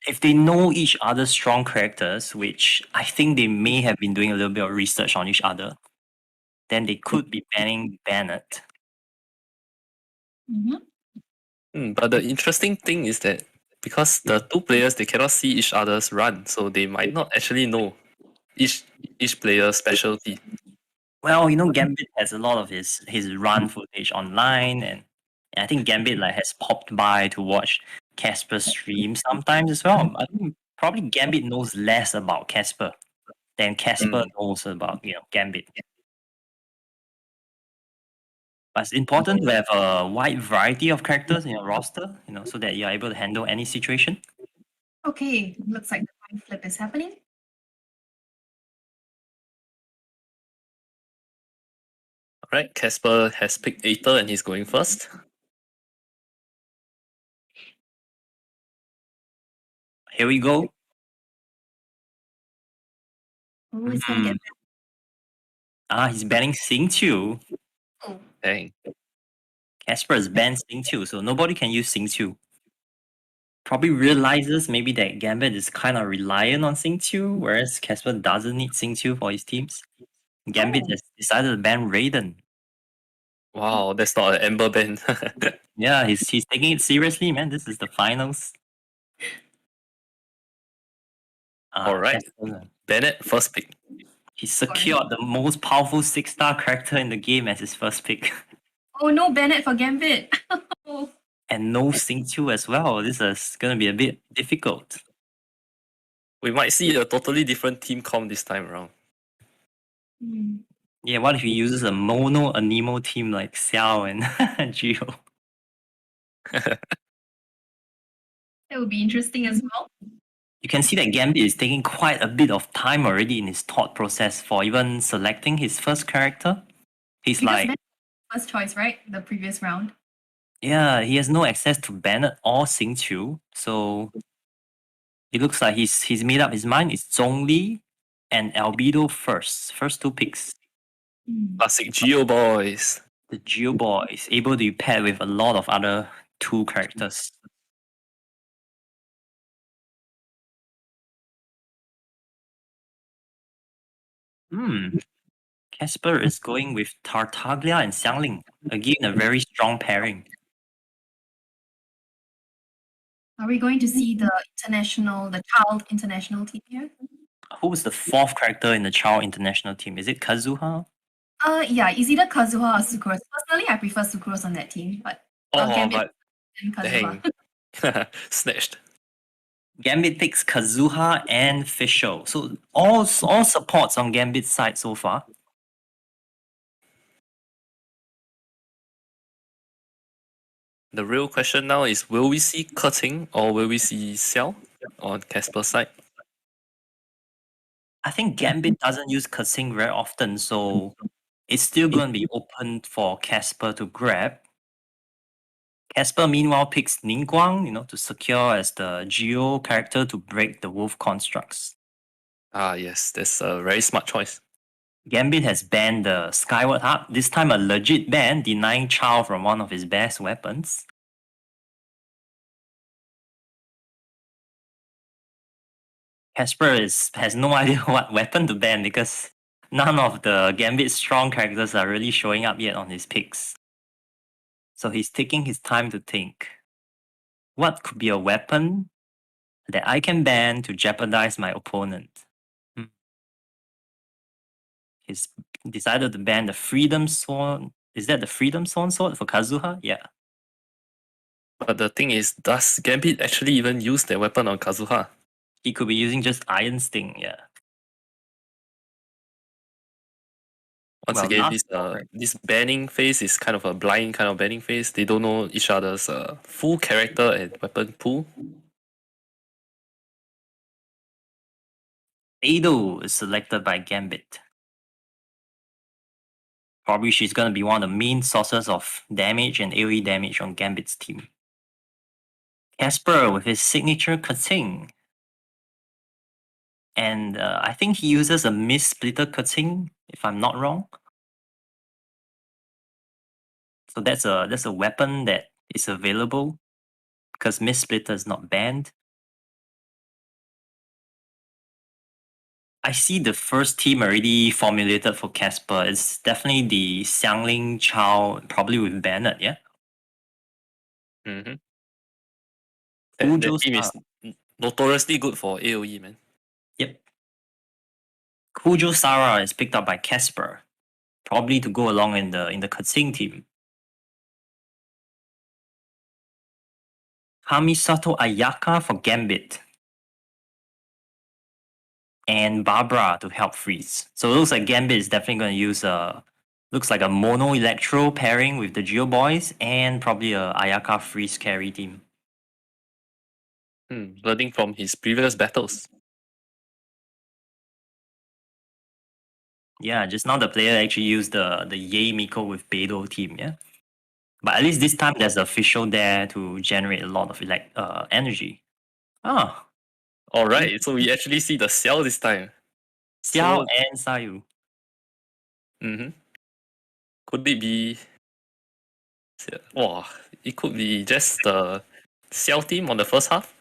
If they know each other's strong characters, which I think they may have been doing a little bit of research on each other, then they could be banning Bennett. But the interesting thing is that because the two players they cannot see each other's run, so they might not actually know each player's specialty. Well, Gambit has a lot of his run footage online, and I think Gambit has popped by to watch Casper's stream sometimes as well. I think probably Gambit knows less about Casper than Casper knows about Gambit. But it's important to have a wide variety of characters in your roster, so that you're able to handle any situation. Okay, looks like the coin flip is happening. Alright, Casper has picked Aether and he's going first. Here we go. Oh, it's gonna get He's banning Sing Chu. Oh. Dang. Casper is banned Sing Chu, so nobody can use Sing Chu. Probably realizes maybe that Gambit is kind of reliant on Sing Chu, whereas Casper doesn't need Sing Chu for his teams. Gambit has decided to ban Raiden. Wow, that's not an Ember ban. Yeah, he's taking it seriously, man. This is the finals. Alright. Bennett, first pick. He secured the most powerful 6-star character in the game as his first pick. Oh no, Bennett for Gambit. And no Sing Chu as well. This is gonna be a bit difficult. We might see a totally different team comp this time around. Yeah, what if he uses a mono Anemo team like Xiao and Geo? That would be interesting as well. You can see that Gambit is taking quite a bit of time already in his thought process for even selecting his first character. He's because like first choice, right? The previous round. Yeah, he has no access to Bennett or Sing Chu, so it looks like he's made up his mind. It's Zhongli and Albedo first two picks. Classic Geo boys. The Geo boys able to be paired with a lot of other 2 characters. Casper is going with Tartaglia and Xiangling. Again, a very strong pairing. Are we going to see the child international team here? Who's the 4th character in the child international team? Is it Kazuha? Yeah, it's either Kazuha or Sucrose. Personally, I prefer Sucrose on that team, but Gambit and Kazuha. Dang. Snatched. Gambit picks Kazuha and Fischl. So all supports on Gambit's side so far. The real question now is, will we see Cutting or will we see Xiao on Casper's side? I think Gambit doesn't use Cursing very often, so it's still going to be open for Casper to grab. Casper meanwhile picks Ningguang, to secure as the Geo character to break the wolf constructs. Yes, that's a very smart choice. Gambit has banned the Skyward Harp, this time a legit ban, denying Chao from one of his best weapons. Casper has no idea what weapon to ban because none of the Gambit's strong characters are really showing up yet on his picks. So he's taking his time to think. What could be a weapon that I can ban to jeopardize my opponent? He's decided to ban the Freedom Sword. Is that the Freedom Sword for Kazuha? Yeah. But the thing is, does Gambit actually even use that weapon on Kazuha? He could be using just Iron Sting, yeah. Once again, this banning phase is kind of a blind kind of banning phase. They don't know each other's full character and weapon pool. Ado is selected by Gambit. Probably she's going to be one of the main sources of damage and AoE damage on Gambit's team. Casper with his signature Kating. And I think he uses a Mist Splitter Kating, if I'm not wrong. So that's a weapon that is available because Mist Splitter is not banned. I see the first team already formulated for Casper. It's definitely the Xiangling Chao, probably with Bennett, yeah? Mm-hmm. Fujo That team is Sara. notoriously good for AoE, man. Yep. Kujo Sara is picked up by Casper, probably to go along in the Katsing team. Hamisato Ayaka for Gambit. And Barbara to help freeze. So it looks like Gambit is definitely going to use looks like a mono electro pairing with the Geo Boys and probably a Ayaka freeze carry team. Learning from his previous battles. Yeah, just now the player actually used the Yei Miko with Beidou team, yeah? But at least this time there's an official there to generate a lot of energy. Ah, Alright, so we actually see the Xiao this time. Xiao and Sayu. Mm-hmm. Could it be... Wow, it could be just the Xiao team on the first half?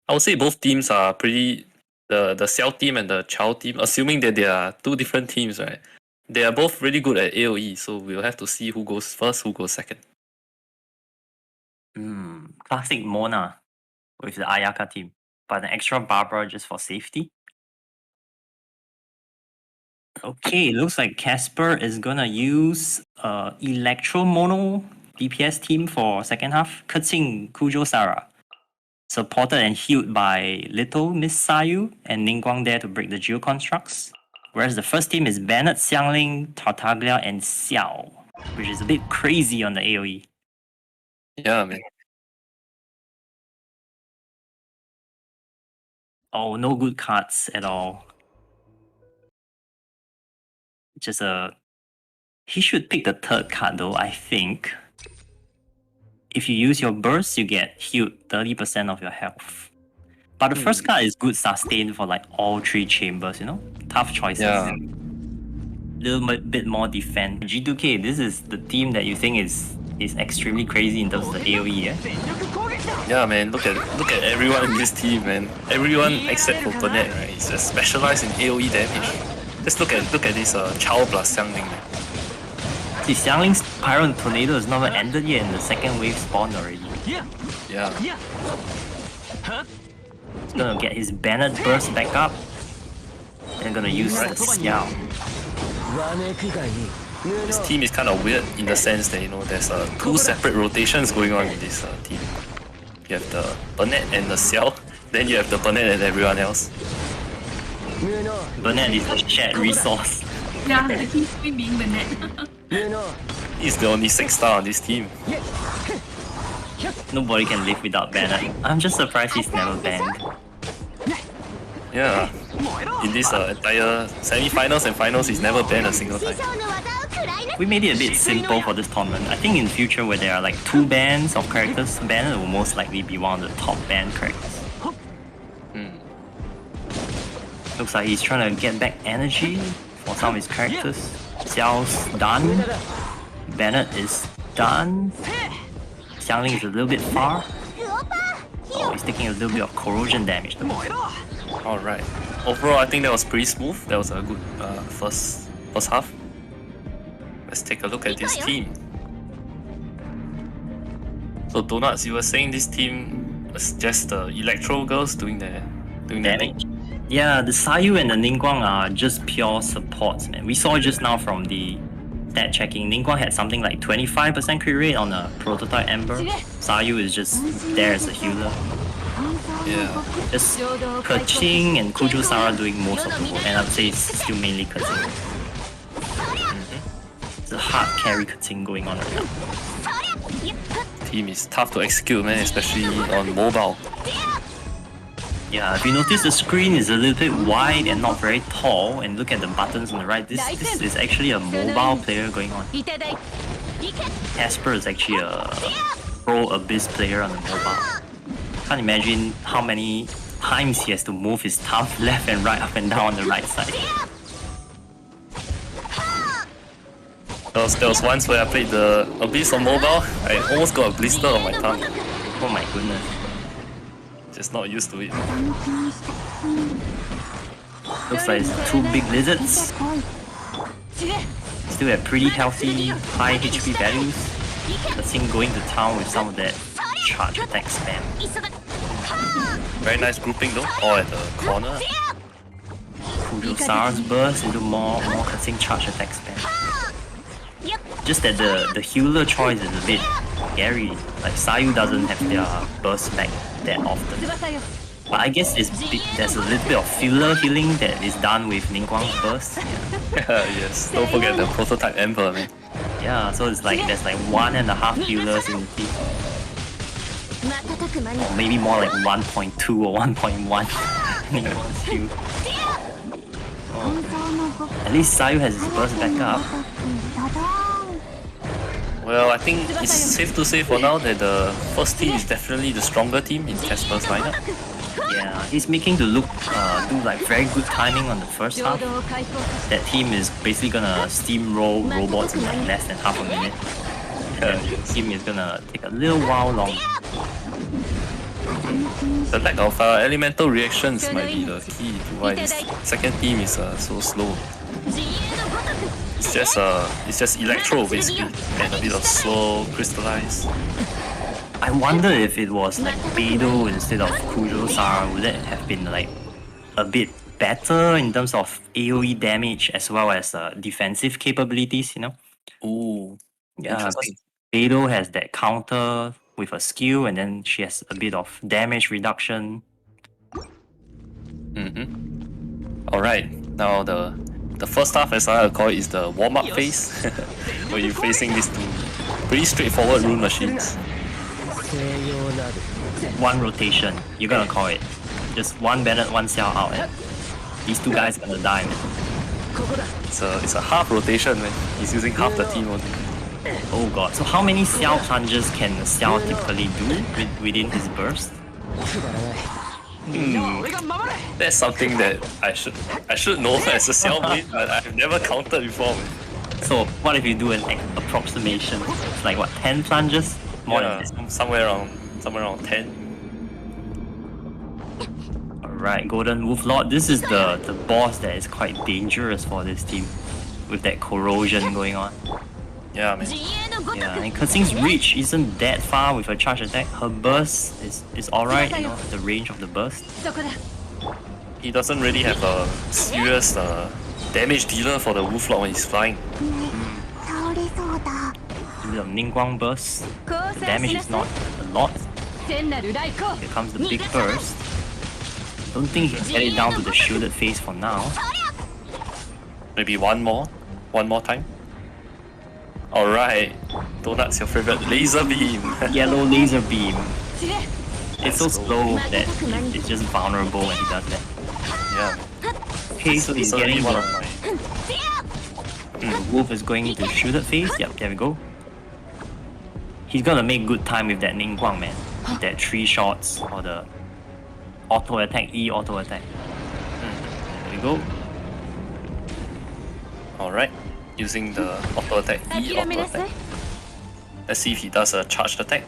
I would say both teams are pretty... The Xiao team and the Chao team, assuming that they are two different teams, right? They are both really good at AoE, so we'll have to see who goes first, who goes second. Classic Mona with the Ayaka team, but an extra Barbara just for safety. Okay, looks like Casper is gonna use Electro Mono DPS team for second half. Katsing Kujo Sara. Supported and healed by Little Miss Sayu and Ningguang there to break the Geo constructs. Whereas the first team is Bennett, Xiangling, Tartaglia, and Xiao, which is a bit crazy on the AoE. Yeah, man. Oh, no good cards at all. Just a... He should pick the third card though, I think. If you use your burst, you get healed 30% of your health. But the first card is good sustain for like all three chambers, you know? Tough choices. Yeah. Little bit more defense. G2K, this is the team that you think is extremely crazy in terms of the AoE, yeah? Yeah, man. Look at everyone in this team, man. Everyone except for Burnett, right? He's just specialized in AoE damage. Just look at this Chao plus Xiangling, man. See, Xiangling's Pyro and Tornado is not even ended yet and the second wave spawned already. Yeah. He's gonna get his Bennett burst back up. And gonna use the Xiao. This team is kind of weird in the sense that, you know, there's two separate rotations going on in this team. You have the Burnett and the Xiao, then you have the Burnett and everyone else. Burnett is a shared resource. Yeah, the key point being Bennett. He's the only 6-star on this team. Nobody can live without Bennett. I'm just surprised he's never banned. Yeah. In this entire semi-finals and finals, he's never banned a single time. We made it a bit simple for this tournament. I think in future where there are like 2 bans of characters, Bennett will most likely be one of the top banned characters. Looks like he's trying to get back energy for some of his characters. Xiao's done. Bennett is done. Xiangling is a little bit far. Oh, he's taking a little bit of corrosion damage though. Alright. Overall, I think that was pretty smooth. That was a good first half. Let's take a look at this team. So Donuts, you were saying this team was just the Electro girls doing their Damage. Yeah, the Sayu and the Ningguang are just pure supports, man. We saw just now from the stat checking, Ningguang had something like 25% crit rate on a prototype Ember. Sayu is just there as a healer. Yeah. Just Keqing and Kujo Sara doing most of the work, and I would say it's still mainly Keqing. It's a hard carry Keqing going on right now. Team is tough to execute, man, especially on mobile. Yeah, if you notice the screen is a little bit wide and not very tall, and look at the buttons on the right, this is actually a mobile player going on. Casper is actually a pro Abyss player on the mobile. Can't imagine how many times he has to move his thumb left and right, up and down on the right side. There was once where I played the Abyss on mobile, I almost got a blister on my thumb. Oh my goodness. Just not used to it. Looks like it's two big lizards. Still at pretty healthy, high HP values. The thing going to town with some of that charge attack spam. Very nice grouping though, all at the corner. Kujosara's burst into more cutting charge attack spam. Just that the healer choice is a bit scary. Like Sayu doesn't have their burst back that often. But I guess there's a little bit of filler healing that is done with Ningguang's burst. Yeah. Yes, don't forget the prototype Emperor, man. Yeah, so it's like there's like 1.5 healers in the team. Or maybe more like 1.2 or 1.1. Ningguang's heal. Oh. At least Sayu has his burst back up. Well, I think it's safe to say for now that the first team is definitely the stronger team in Casper's lineup. Yeah, he's making to look do like very good timing on the first half. That team is basically gonna steamroll robots in like less than half a minute. And the team is gonna take a little while longer. The lack of elemental reactions might be the key to why this second team is so slow. It's just electro basically, and a bit of slow crystallize. I wonder if it was like Beidou instead of Kujosara, would that have been like a bit better in terms of AoE damage as well as defensive capabilities, you know? Ooh, Yeah, interesting. Beidou has that counter with a skill, and then she has a bit of damage reduction. Alright, now the first half, as I call it, is the warm-up phase, where you're facing these two pretty straightforward rune machines. One rotation, you're gonna call it. Just one Bennett, one Xiao out, and these two guys are gonna die, man. It's a half rotation, man. He's using half the team only. Oh god, so how many Xiao plunges can Xiao typically do within his burst? That's something that I should know as a Xiao main, but I've never counted before, man. So what if you do an approximation? It's like what, 10 plunges? More than that. Somewhere around 10. Alright, Golden Wolf Lord. This is the boss that is quite dangerous for this team. With that corrosion going on. Yeah, man. Yeah, and Katsing's reach isn't that far with a charge attack. Her burst is alright, you know, the range of the burst. He doesn't really have a serious damage dealer for the Wolf Lord when he's flying. A bit of Ningguang burst. The damage is not a lot. Here comes the big burst. Don't think he can get it down to the shielded phase for now. Maybe one more time. Alright, Donut's your favorite laser beam. Yellow laser beam. It's so Let's go. slow that it's just vulnerable when he does that. Yeah. Okay, so he's Certainly getting one of the my. wolf is going into shielded phase. Yep, there we go. He's gonna make good time with that Ningguang, man. With that 3 shots or the auto attack, E auto attack. There we go. Alright, using the auto attack, E auto attack. Let's see if he does a charged attack.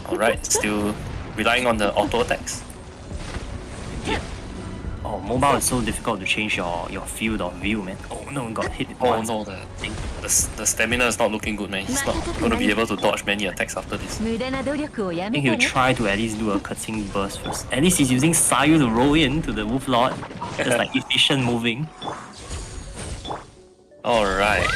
Alright, still relying on the auto attacks. Oh, mobile is so difficult to change your field of view, man. Oh no, got hit. Oh no, the stamina is not looking good, man. He's not going to be able to dodge many attacks after this. I think he'll try to at least do a Katsing burst first. At least he's using Sayu to roll in to the Wolf Lord. Just like efficient moving. Alright.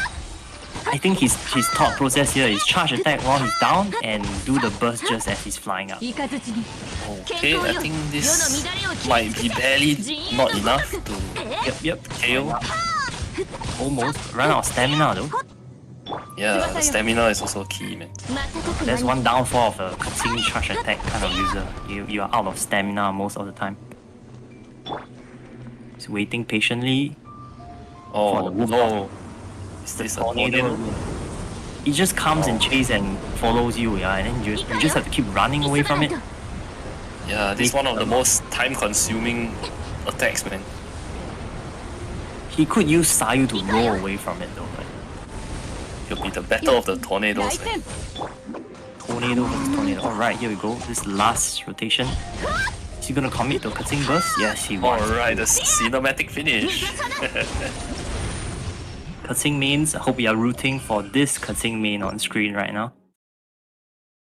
I think his thought process here is charge attack while he's down and do the burst just as he's flying up. Okay, I think this might be barely not enough to Yep. KO. Almost. Run out of stamina though. Yeah, the stamina is also key, man. That's one downfall of a Katsing charge attack kind of user. You are out of stamina most of the time. He's waiting patiently. Oh no. It's the tornado. It just comes and chases and follows you, yeah, and then you just have to keep running away from it. Yeah, this is one of the most time-consuming attacks, man. He could use Sayu to roll away from it though. But He'll be the battle of the tornadoes, man. Tornado versus Tornado. Alright, here we go. This last rotation. Is he gonna commit to Katsing Burst? Yes, he was. Alright, the cinematic finish. Katsing mains, I hope you are rooting for this Katsing main on screen right now.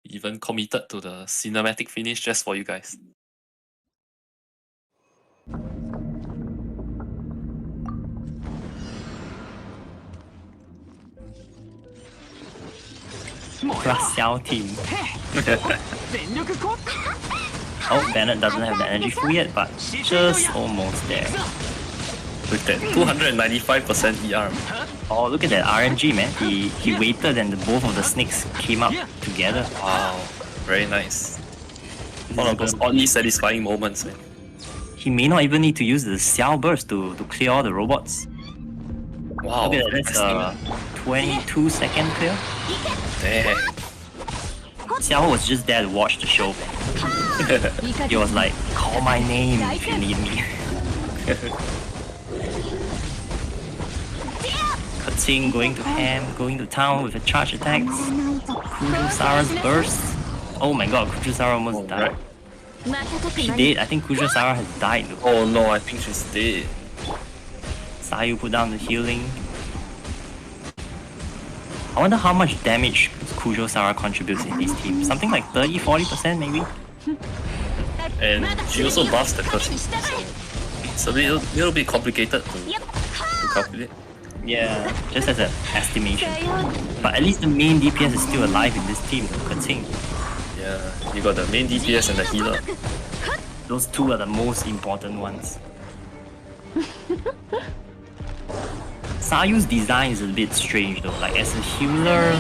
Even committed to the cinematic finish just for you guys. Plus Xiao team. Oh, Bennett doesn't have the energy full yet, but just almost there. With that 295% ER. Oh, look at that RNG, man. He waited and both of the snakes came up together. Wow, very nice. One of those oddly satisfying moments, man. He may not even need to use the Xiao burst to clear all the robots. Wow, Look at that, that's a 22-second clear. Dang. Xiao was just there to watch the show, man. He was like, call my name if you need me. Katsing going to ham, going to town with a charge attacks. Kujusara's burst. Oh my god, Kujusara almost died. She did. I think Kujusara has died though. Oh no, I think she's dead. Sayu put down the healing. I wonder how much damage Kujusara contributes in this team. Something like 30-40% maybe? And she also buffs the cursing, so it's a little bit complicated to calculate. Yeah, just as an estimation. But at least the main DPS is still alive in this team, Katsing. Yeah, you got the main DPS and the healer. Those two are the most important ones. Sayu's design is a bit strange though. Like as a healer,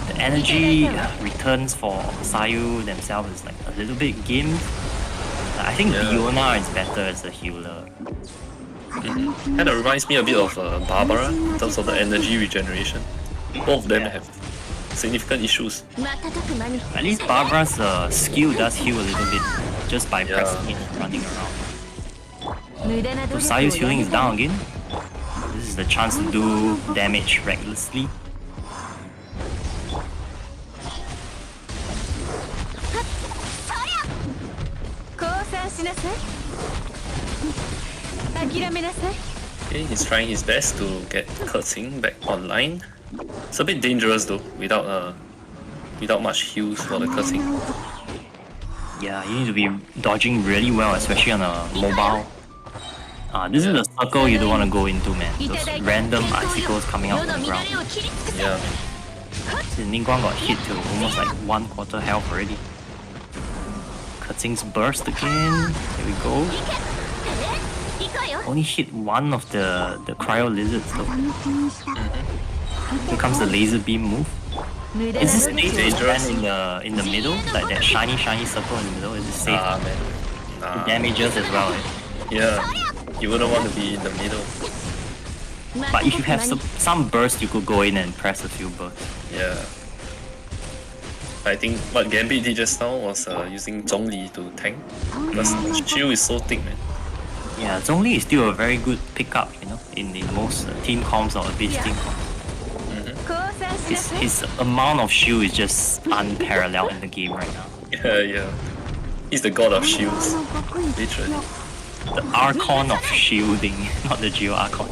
the energy returns for Sayu themselves is like a little bit gimped. I think Fiona is better as a healer. Kind of reminds me a bit of Barbara in terms of the energy regeneration. Both of them have significant issues. At least Barbara's skill does heal a little bit just by pressing it and running around. So Sayu's healing is down again. This is the chance to do damage recklessly. Okay, he's trying his best to get Katsing back online. It's a bit dangerous though, without much heals for the Katsing. Yeah, you need to be dodging really well, especially on a mobile. This is the circle you don't want to go into, man. Those random icicles coming out from the ground. Yeah. Ningguang got hit to almost like 1/4 health already. Katsing's burst again. Here we go. Only hit one of the cryo lizards though. Here comes the laser beam move. Is this safe to stand in the middle? Like that shiny circle in the middle? Is it safe? Man. It damages as well, right? Yeah. You wouldn't want to be in the middle. But if you have some burst, you could go in and press a few bursts. Yeah. I think what Gambit did just now was using Zhongli to tank. Because the shield is so thick, man. Yeah, Zhongli is still a very good pickup, you know, in most team comps or Abyss team comps. His amount of shield is just unparalleled in the game right now. Yeah. He's the god of shields. Literally. The Archon of shielding, not the Geo Archon.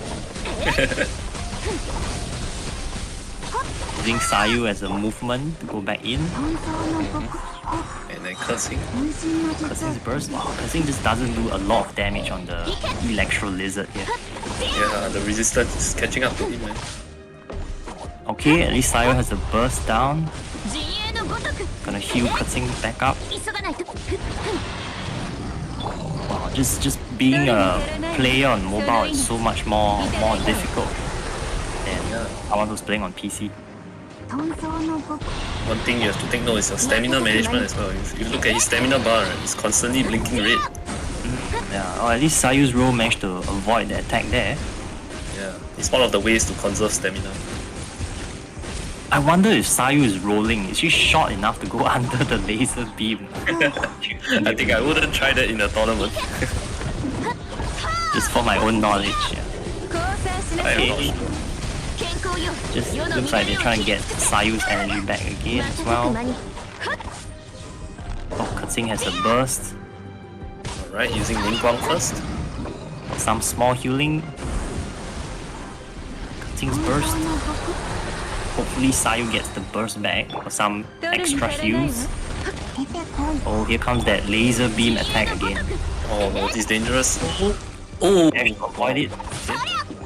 Using Sayu as a movement to go back in. And then Katsing. Katsing's burst. Wow, Katsing just doesn't do a lot of damage on the Electro Lizard here. Yeah, the resistance is catching up to him, man. Okay, at least Sayu has a burst down. Gonna heal Katsing back up. Wow, just being a player on mobile is so much more difficult than someone who's playing on PC. One thing you have to take note is your stamina management as well. If you look at his stamina bar, it's constantly blinking red. Yeah, or at least Sayu's roll managed to avoid the attack there. Yeah, it's one of the ways to conserve stamina. I wonder if Sayu is rolling. Is she short enough to go under the laser beam? I think I wouldn't try that in a tournament. Just for my own knowledge. Yeah. I am not sure. Just looks like they're trying to get Sayu's energy back again as well. Oh, Katsing has a burst. Alright, using Ling Guang first. Some small healing. Katsing's burst. Hopefully Sayu gets the burst back or some extra heals. Oh, here comes that laser beam attack again. Oh, this is dangerous. Oh, avoid it.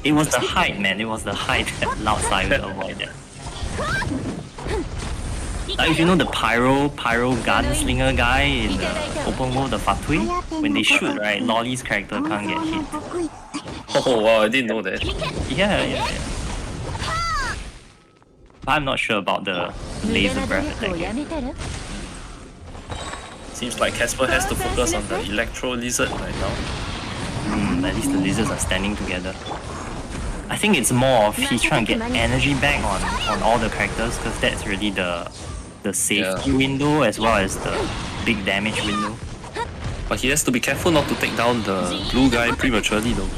It was the height, man. It was the height that allowed Sayu to avoid that. Like, if you know the pyro gunslinger guy in the open world, the Fatui, when they shoot, right, Lolly's character can't get hit. Oh wow, I didn't know that. Yeah. But I'm not sure about the laser breath attack yet. Seems like Casper has to focus on the Electro Lizard right now. At least the lizards are standing together. I think it's more of he's trying to get energy back on all the characters, because that's really the safety window as well as the big damage window. But he has to be careful not to take down the blue guy prematurely though.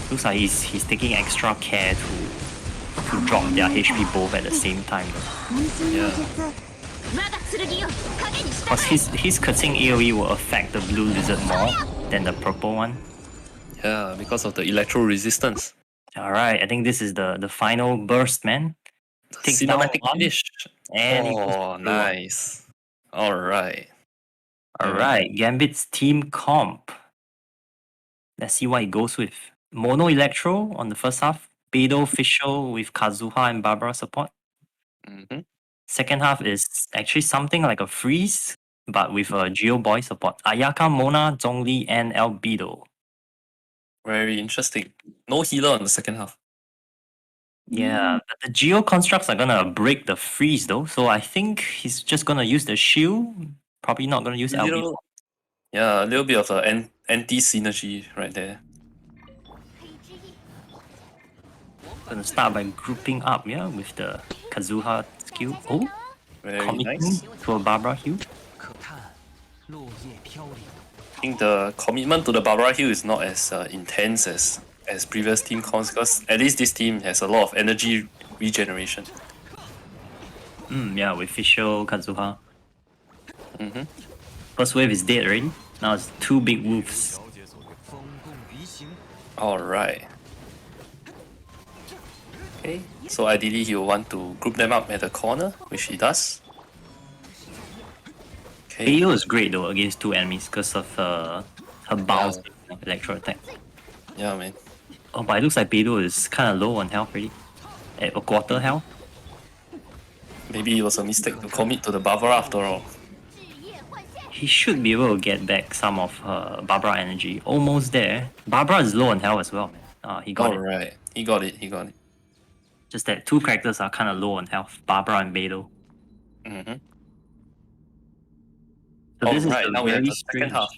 Looks like he's taking extra care to drop their HP both at the same time though. Yeah. Because his Katsing AoE will affect the blue lizard more than the purple one. Yeah, because of the electro resistance. Alright, I think this is the final burst, man. Takes down Cinematic one, finish. and it goes Oh, to blue. nice. Alright. Alright, Gambit's team comp. Let's see what it goes with. Mono Electro on the first half. Beidou Official with Kazuha and Barbara support. Second half is actually something like a freeze, but with a Geo Boy support. Ayaka, Mona, Zhongli, and Albedo. Very interesting. No healer on the second half. Yeah, but the Geo constructs are gonna break the freeze though, so I think he's just gonna use the shield. Probably not gonna use Albedo. Yeah, a little bit of an anti-synergy right there. Gonna start by grouping up, yeah, with the Kazuha skill. Oh, Very committing nice. to a Barbara heal. I think the commitment to the Barbara Hill is not as intense as previous team cons, because at least this team has a lot of energy regeneration. Yeah, with Official Kazuha. First wave is dead already. Now it's two big wolves. Alright. Okay, so ideally he will want to group them up at the corner, which he does. Okay. Beidou is great though against two enemies because of her bounce electro attack. Yeah, man. Oh, but it looks like Beidou is kind of low on health already. At a quarter health. Maybe it was a mistake to commit to the Barbara after all. He should be able to get back some of her Barbara energy. Almost there. Barbara is low on health as well, man. He got it. Alright, he got it. Just that two characters are kind of low on health. Barbara and Beidou. So this is Alright, now we have very the second strange. half.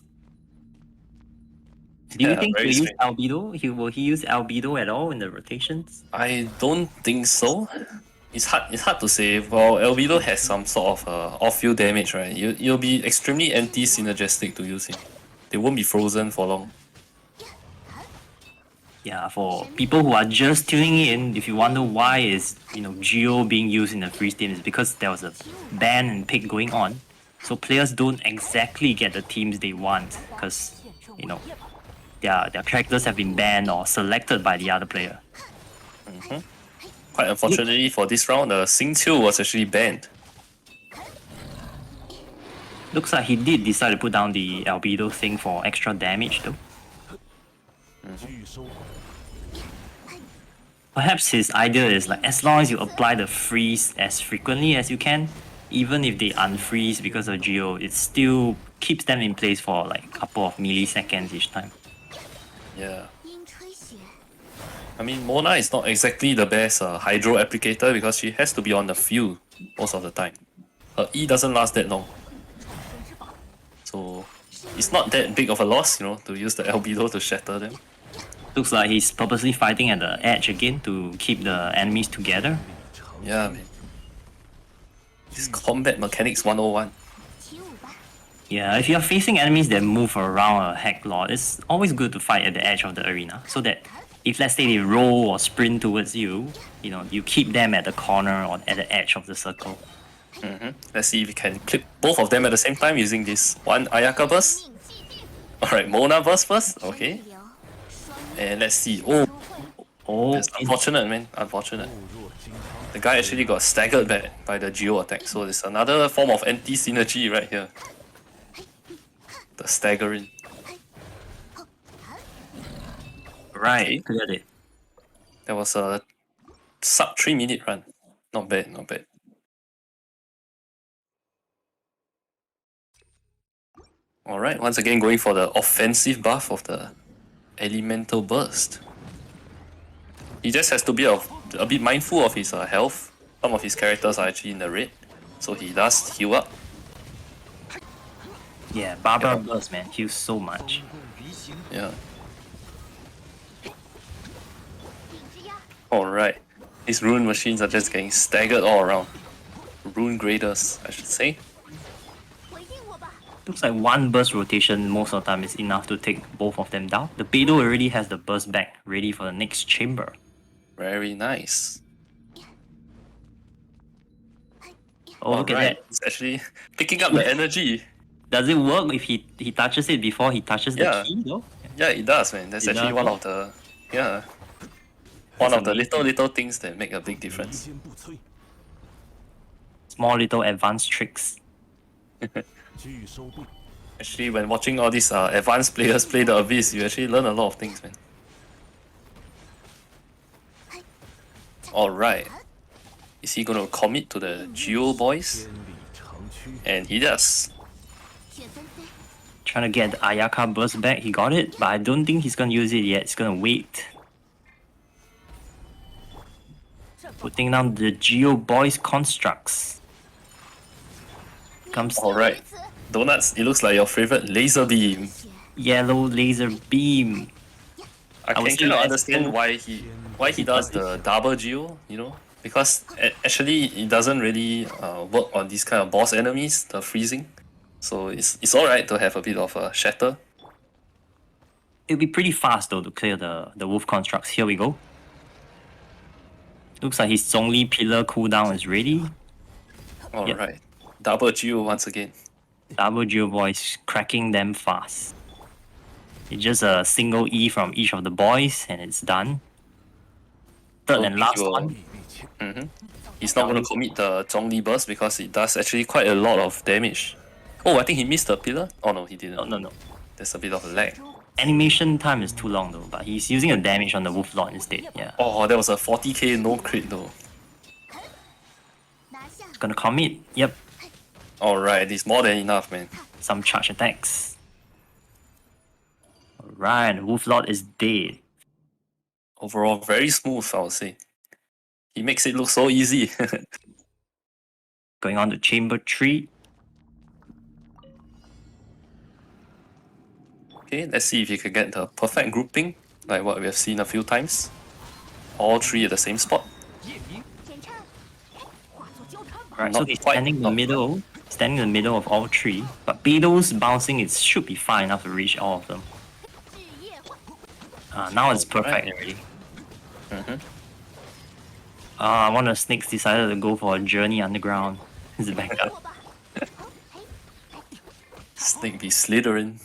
Do you Yeah, think very he'll use strange. Albedo? Will he use Albedo at all in the rotations? I don't think so. It's hard to say. Well, Albedo has some sort of off-field damage, right? You'll be extremely anti-synergistic to use him. They won't be frozen for long. Yeah, for people who are just tuning in, if you wonder why is Geo being used in the freeze team, is because there was a ban and pick going on. So players don't exactly get the teams they want because their characters have been banned or selected by the other player. Quite unfortunately for this round, Xing Qiu was actually banned. Looks like he did decide to put down the Albedo thing for extra damage though. Perhaps his idea is like, as long as you apply the freeze as frequently as you can, even if they unfreeze because of Geo, it still keeps them in place for like a couple of milliseconds each time. Yeah. I mean, Mona is not exactly the best hydro applicator because she has to be on the field most of the time. Her E doesn't last that long. So it's not that big of a loss, to use the Albedo to shatter them. Looks like he's purposely fighting at the edge again to keep the enemies together. Yeah, man. This combat mechanics 101. Yeah, if you're facing enemies that move around a heck lot, it's always good to fight at the edge of the arena, so that if let's say they roll or sprint towards you, you keep them at the corner or at the edge of the circle. Let's see if we can clip both of them at the same time using this one Ayaka burst. Alright, Mona burst first. Okay. And let's see. Oh, That's unfortunate, man. Unfortunate. The guy actually got staggered back by the Geo attack, so it's another form of anti-synergy right here. The staggering. right, cleared it. That was a sub 3-minute run. Not bad, not bad. Alright, once again going for the offensive buff of the Elemental Burst. He just has to be a bit mindful of his health. Some of his characters are actually in the red, so he does heal up. Yeah, Barbara Burst, man, heals so much. Yeah. Alright. These rune machines are just getting staggered all around. Rune graders, I should say. Looks like one burst rotation most of the time is enough to take both of them down. The Beidou already has the burst back, ready for the next chamber. Very nice. Oh, look at that. It's actually picking up the energy. Does it work if he touches it before he touches the Yeah. key though? Yeah, it does, man. That's It actually does, one of the one of the little things that make a big difference. Small little advanced tricks. Actually, when watching all these advanced players play the Abyss, you actually learn a lot of things, man. Alright. Is he gonna commit to the Geo boys? And he does. Trying to get the Ayaka burst back, he got it, but I don't think he's gonna use it yet. He's gonna wait. Putting down the Geo boys constructs. Comes Alright. Donuts, it looks like your favorite laser beam. yellow laser beam. I would can say kind of let's understand go- why he does the double Geo, you know? Because actually it doesn't really work on these kind of boss enemies, the freezing. So it's alright to have a bit of a shatter. It'll be pretty fast though to clear the wolf constructs. Here we go. Looks like his Zhongli pillar cooldown is ready. Alright. Double Geo once again. Double Geo boys cracking them fast. It's just a single E from each of the boys and it's done. Third and last one. He's not going to commit the Zhongli burst because it does actually quite a lot of damage. Oh, I think he missed the pillar. Oh no, he didn't. No. There's a bit of lag. Animation time is too long though, but he's using a damage on the wolf lord instead. Yeah. Oh, that was a 40k no crit though. It's gonna commit. Yep. Alright, it's more than enough, man. Some charge attacks. Alright, the wolf lord is dead. Overall, very smooth, I would say. He makes it look so easy. Going on to chamber 3. Okay, let's see if he can get the perfect grouping, like what we have seen a few times. All three at the same spot. Right, so Not he's quite, standing in the not middle. Standing in the middle of all three. But Beidou's bouncing it should be far enough to reach all of them. Now it's perfect already. One of the snakes decided to go for a journey underground. It's back up. Snake be slithering.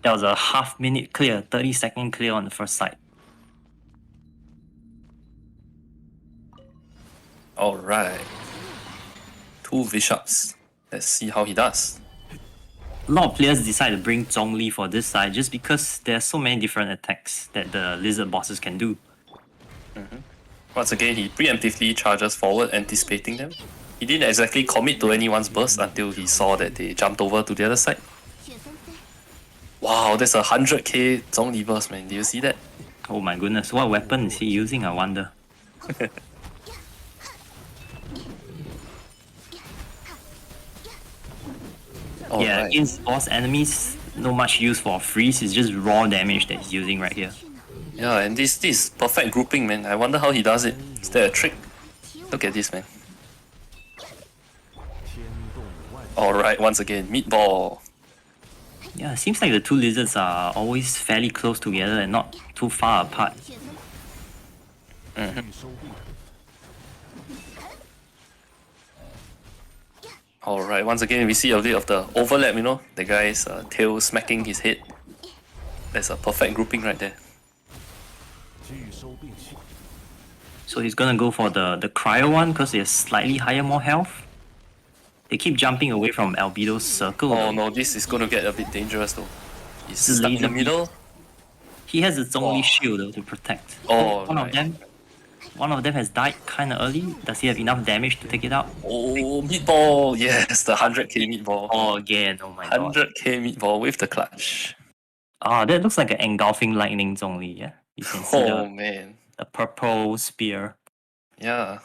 That was a half-minute clear, 30-second clear on the first side. Alright. 2 bishops. Let's see how he does. A lot of players decide to bring Zhongli for this side just because there are so many different attacks that the lizard bosses can do. Once again, he preemptively charges forward, anticipating them. He didn't exactly commit to anyone's burst until he saw that they jumped over to the other side. Wow, that's a 100k Zhongli burst, man. Do you see that? Oh my goodness, what weapon is he using, I wonder? Yeah, against boss enemies, no much use for freeze, it's just raw damage that he's using right here. Yeah, and this perfect grouping, man. I wonder how he does it. Is there a trick? Look at this, man. Alright, once again, meatball. Yeah, it seems like the two lizards are always fairly close together and not too far apart. Alright, once again we see a bit of the overlap, you know, the guy's tail smacking his head. That's a perfect grouping right there. So he's gonna go for the cryo one because he has slightly higher, more health. They keep jumping away from Albedo's circle. Oh no, this is gonna get a bit dangerous though. He's This stuck in the laser middle. He has its only Oh. shield though, to protect. Oh, One of them has died kind of early. Does he have enough damage to take it out? Oh, meatball! Yes, the 100k meatball. Oh, again, oh my god. 100k meatball with the clutch. Ah, that looks like an engulfing lightning only, yeah? You can see Oh man. the purple spear. Yeah.